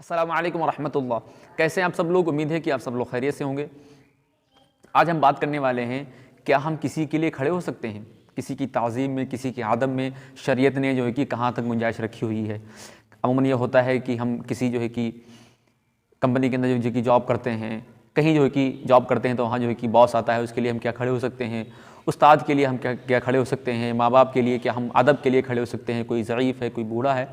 السلام علیکم ورحمۃ اللہ۔ کیسے ہیں آپ سب لوگ؟ امید ہے کہ آپ سب لوگ خیریت سے ہوں گے۔ آج ہم بات کرنے والے ہیں کیا ہم کسی کے لیے کھڑے ہو سکتے ہیں؟ کسی کی تعظیم میں، کسی کے ادب میں شریعت نے جو ہے کہ کہاں تک گنجائش رکھی ہوئی ہے۔ عموماً یہ ہوتا ہے کہ ہم کسی جو ہے کہ کمپنی کے اندر جو کہ جاب کرتے ہیں، کہیں جو ہے کہ جاب کرتے ہیں تو وہاں جو ہے کہ باس آتا ہے، اس کے لیے ہم کیا کھڑے ہو سکتے ہیں؟ استاد کے لیے ہم کیا کھڑے ہو سکتے ہیں؟ ماں باپ کے لیے کیا ہم ادب کے لیے کھڑے ہو سکتے ہیں؟ کوئی ضعیف ہے، کوئی بوڑھا ہے،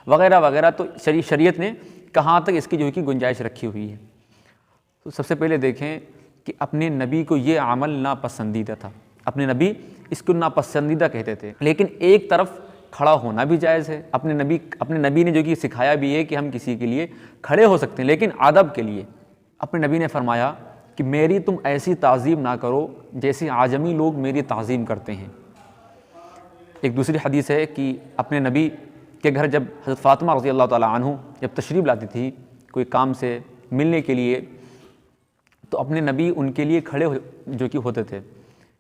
وغیرہ وغیرہ۔ تو شریعت نے کہاں تک اس کی جو ہے کہ گنجائش رکھی ہوئی ہے۔ تو سب سے پہلے دیکھیں کہ اپنے نبی کو یہ عمل ناپسندیدہ تھا، اپنے نبی اس کو ناپسندیدہ کہتے تھے، لیکن ایک طرف کھڑا ہونا بھی جائز ہے۔ اپنے نبی نے جو کہ سکھایا بھی ہے کہ ہم کسی کے لیے کھڑے ہو سکتے ہیں، لیکن ادب کے لیے۔ اپنے نبی نے فرمایا کہ میری تم ایسی تعظیم نہ کرو جیسے عجمی لوگ میری تعظیم کرتے ہیں۔ ایک دوسری حدیث ہے کہ اپنے نبی کے گھر جب حضرت فاطمہ رضی اللہ تعالیٰ عنہ جب تشریف لاتی تھی کوئی کام سے ملنے کے لیے، تو اپنے نبی ان کے لیے کھڑے جو کہ ہوتے تھے۔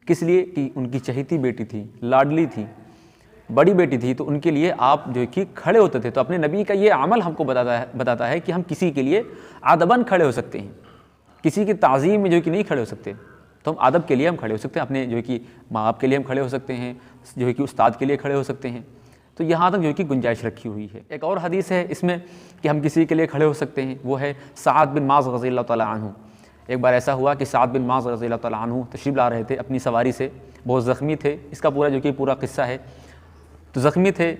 کس لیے؟ کہ ان کی چہیتی بیٹی تھی، لاڈلی تھی، بڑی بیٹی تھی، تو ان کے لیے آپ جو کہ کھڑے ہوتے تھے۔ تو اپنے نبی کا یہ عمل ہم کو بتاتا ہے کہ ہم کسی کے لیے ادباً کھڑے ہو سکتے ہیں، کسی کی تعظیم میں جو کہ نہیں کھڑے ہو سکتے، تو ہم ادب کے لیے ہم کھڑے ہو سکتے ہیں، اپنے جو کہ ماں باپ کے لیے ہم کھڑے ہو سکتے ہیں، جو ہے کہ استاد کے لیے کھڑے ہو سکتے ہیں۔ تو یہاں تک جو ہے کہ گنجائش رکھی ہوئی ہے۔ ایک اور حدیث ہے اس میں کہ ہم کسی کے لیے کھڑے ہو سکتے ہیں، وہ ہے سعد بن معاذ رضی اللہ تعالیٰ عنہ۔ ایک بار ایسا ہوا کہ سعد بن معاذ رضی اللہ تعالیٰ عنہ تشریف لا رہے تھے اپنی سواری سے، بہت زخمی تھے، اس کا پورا جو کہ پورا قصہ ہے۔ تو زخمی تھے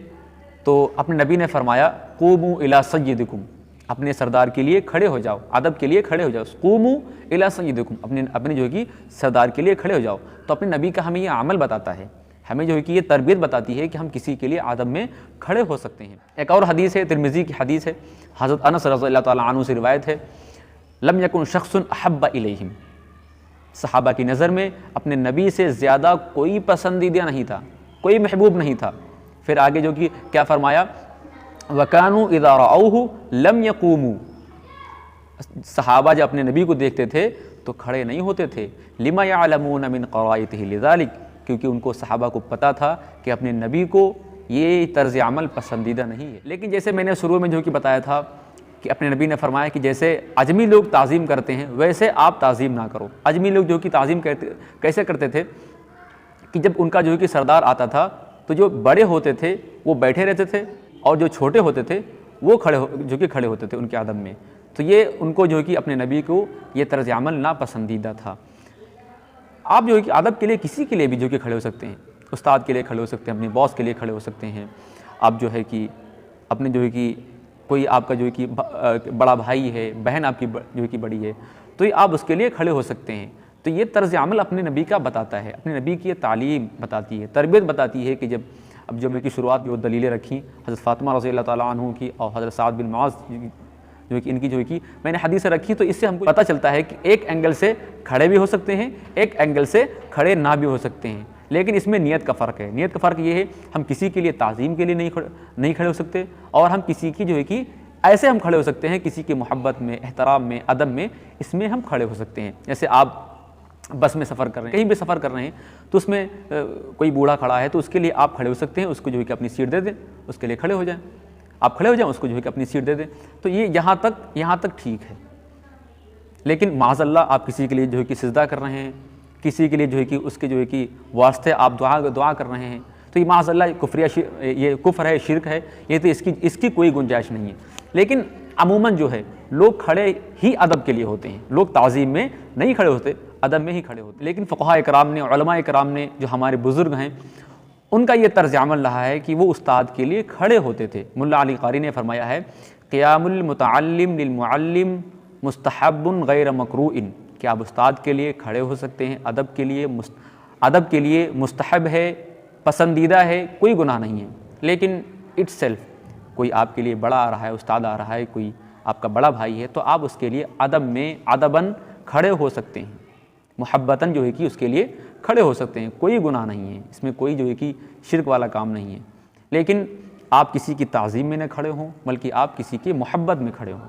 تو اپنے نبی نے فرمایا قوموا الی سیدکم، اپنے سردار کے لیے کھڑے ہو جاؤ، ادب کے لیے کھڑے ہو جاؤ۔ قوموا الی سیدکم، اپنے جو ہے کہ سردار کے لیے کھڑے ہو جاؤ۔ تو اپنے نبی کا ہمیں یہ عمل بتاتا ہے، ہمیں جو ہے کہ یہ تربیت بتاتی ہے کہ ہم کسی کے لیے ادب میں کھڑے ہو سکتے ہیں۔ ایک اور حدیث ہے، ترمذی کی حدیث ہے، حضرت انس رضی اللہ تعالیٰ عنہ سے روایت ہے، لم یکن شخص احب الیہم، صحابہ کی نظر میں اپنے نبی سے زیادہ کوئی پسندیدہ نہیں تھا، کوئی محبوب نہیں تھا۔ پھر آگے جو کہ کیا فرمایا، وَكَانُوا إِذَا رَأَوْهُ لَمْ يَقُومُوا، صحابہ جب اپنے نبی کو دیکھتے تھے تو کھڑے نہیں ہوتے تھے، لِمَا يَعْلَمُونَ مِنْ قَرَائِتِهِ لِذَلِكَ، کیونکہ ان کو صحابہ کو پتہ تھا کہ اپنے نبی کو یہ طرز عمل پسندیدہ نہیں ہے۔ لیکن جیسے میں نے شروع میں جو کہ بتایا تھا کہ اپنے نبی نے فرمایا کہ جیسے عجمی لوگ تعظیم کرتے ہیں ویسے آپ تعظیم نہ کرو۔ عجمی لوگ جو کہ تعظیم کیسے کرتے تھے کہ جب ان کا جو کہ سردار آتا تھا تو جو بڑے ہوتے تھے وہ بیٹھے رہتے تھے، اور جو چھوٹے ہوتے تھے وہ کھڑے ہوتے تھے ان کے ادب میں۔ تو یہ ان کو جو کہ اپنے نبی کو یہ طرز عمل ناپسندیدہ تھا۔ آپ جو ہے کہ ادب کے لیے کسی کے لیے بھی جو کہ کھڑے ہو سکتے ہیں، استاد کے لیے کھڑے ہو سکتے ہیں، اپنے باس کے لیے کھڑے ہو سکتے ہیں، آپ جو ہے کہ اپنے جو ہے کہ کوئی آپ کا جو ہے کہ بڑا بھائی ہے، بہن آپ کی جو ہے کہ بڑی ہے، تو یہ آپ اس کے لیے کھڑے ہو سکتے ہیں۔ تو یہ طرز عمل اپنے نبی کا بتاتا ہے، اپنے نبی کی یہ تعلیم بتاتی ہے، تربیت بتاتی ہے کہ اب جو میں کی شروعات جو دلیلیں رکھیں حضرت فاطمہ رضی اللہ تعالیٰ عنہ کی اور حضرت سعد بن معاذ جو کہ ان کی جو ہے کہ میں نے حدیثیں رکھی، تو اس سے ہم کو پتہ چلتا ہے کہ ایک اینگل سے کھڑے بھی ہو سکتے ہیں، ایک اینگل سے کھڑے نہ بھی ہو سکتے ہیں، لیکن اس میں نیت کا فرق ہے۔ نیت کا فرق یہ ہے ہم کسی کے لیے تعظیم کے لیے نہیں کھڑے ہو سکتے، اور ہم کسی کی جو ہے کہ ایسے ہم کھڑے ہو سکتے ہیں کسی کی محبت میں، احترام میں، ادب میں، اس میں ہم کھڑے ہو سکتے ہیں۔ جیسے آپ بس میں سفر کر رہے ہیں، کہیں بھی سفر کر رہے ہیں، تو اس میں کوئی بوڑھا کھڑا ہے تو اس کے لیے آپ کھڑے ہو سکتے ہیں، اس کو جو ہے کہ اپنی سیٹ دے دیں، اس کے لیے کھڑے ہو جائیں، آپ کھڑے ہو جائیں، اس کو جو ہے کہ اپنی سیٹ دے دیں۔ تو یہ یہاں تک ٹھیک ہے۔ لیکن معاذ اللہ آپ کسی کے لیے جو ہے کہ سجدہ کر رہے ہیں، کسی کے لیے جو ہے کہ اس کے جو ہے کہ واسطے آپ دعا کر رہے ہیں، تو یہ معاذ اللہ یہ کفر ہے، شرک ہے، یہ تو اس کی کوئی گنجائش نہیں ہے۔ لیکن عموماً جو ہے لوگ کھڑے ہی ادب کے لیے ہوتے ہیں، لوگ تعظیم میں نہیں کھڑے ہوتے، ادب میں ہی کھڑے ہوتے۔ لیکن فقہاء کرام نے، علماء کرام نے، جو ہمارے بزرگ ہیں، ان کا یہ طرز عمل رہا ہے کہ وہ استاد کے لیے کھڑے ہوتے تھے۔ ملا علی قاری نے فرمایا ہے قیام المتعلم للمعلم مستحب غیر مکروہ، کہ آپ استاد کے لیے کھڑے ہو سکتے ہیں، ادب کے لیے مستحب ہے، پسندیدہ ہے، کوئی گناہ نہیں ہے۔ لیکن اٹ سیلف کوئی آپ کے لیے بڑا آ رہا ہے، استاد آ رہا ہے، کوئی آپ کا بڑا بھائی ہے، تو آپ اس کے لیے ادباً کھڑے ہو سکتے ہیں، محبتاً جو ہے کہ اس کے لیے کھڑے ہو سکتے ہیں، کوئی گناہ نہیں ہے، اس میں کوئی جو ہے کہ شرک والا کام نہیں ہے۔ لیکن آپ کسی کی تعظیم میں نہ کھڑے ہوں، بلکہ آپ کسی کی محبت میں کھڑے ہوں۔